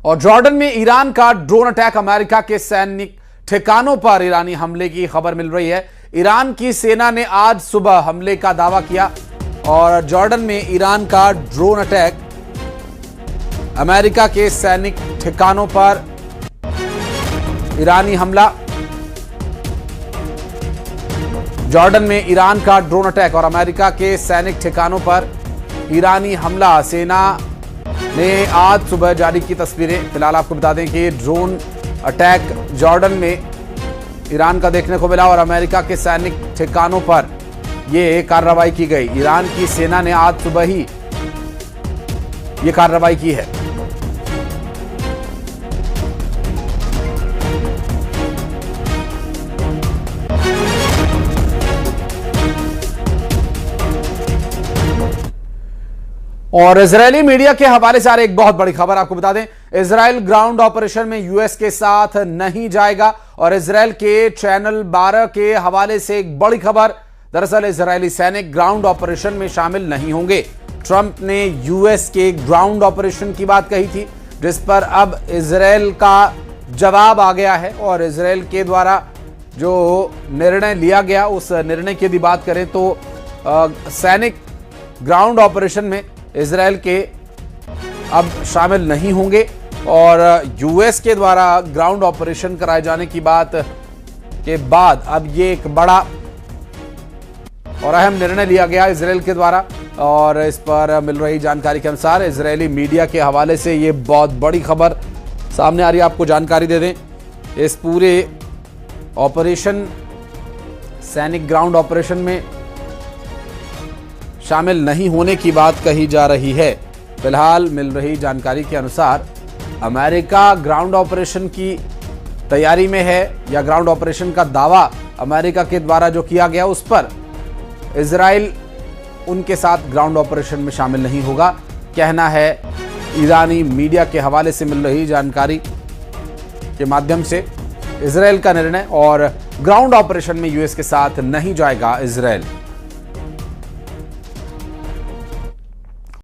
और जॉर्डन में ईरान का ड्रोन अटैक, अमेरिका के सैनिक ठिकानों पर ईरानी हमले की खबर मिल रही है। ईरान की सेना ने आज सुबह हमले का दावा किया और जॉर्डन में ईरान का ड्रोन अटैक, अमेरिका के सैनिक ठिकानों पर ईरानी हमला। जॉर्डन में ईरान का ड्रोन अटैक और अमेरिका के सैनिक ठिकानों पर ईरानी हमला। सेना ने आज सुबह जारी की तस्वीरें। फिलहाल आपको बता दें कि ड्रोन अटैक जॉर्डन में ईरान का देखने को मिला और अमेरिका के सैनिक ठिकानों पर यह कार्रवाई की गई। ईरान की सेना ने आज सुबह ही यह कार्रवाई की है। और इजरायली मीडिया के हवाले से एक बहुत बड़ी खबर आपको बता दें। इजरायल ग्राउंड ऑपरेशन में यूएस के साथ नहीं जाएगा और इजरायल के चैनल 12 के हवाले से एक बड़ी खबर। दरअसल इजरायली सैनिक ग्राउंड ऑपरेशन में शामिल नहीं होंगे। ट्रंप ने यूएस के ग्राउंड ऑपरेशन की बात कही थी, जिस पर अब इजरायल का जवाब आ गया है और इजरायल के द्वारा जो निर्णय लिया गया उस निर्णय की यदि बात करें तो सैनिक ग्राउंड ऑपरेशन में इजरायल के अब शामिल नहीं होंगे और यूएस के द्वारा ग्राउंड ऑपरेशन कराए जाने की बात के बाद अब ये एक बड़ा और अहम निर्णय लिया गया इजरायल के द्वारा। और इस पर मिल रही जानकारी के अनुसार इजरायली मीडिया के हवाले से ये बहुत बड़ी खबर सामने आ रही है। आपको जानकारी दे दें, इस पूरे ऑपरेशन सैनिक ग्राउंड ऑपरेशन में शामिल नहीं होने की बात कही जा रही है। फिलहाल मिल रही जानकारी के अनुसार अमेरिका ग्राउंड ऑपरेशन की तैयारी में है या ग्राउंड ऑपरेशन का दावा अमेरिका के द्वारा जो किया गया उस पर इजराइल उनके साथ ग्राउंड ऑपरेशन में शामिल नहीं होगा, कहना है ईरानी मीडिया के हवाले से मिल रही जानकारी के माध्यम से। इजराइल का निर्णय और ग्राउंड ऑपरेशन में यूएस के साथ नहीं जाएगा इजराइल।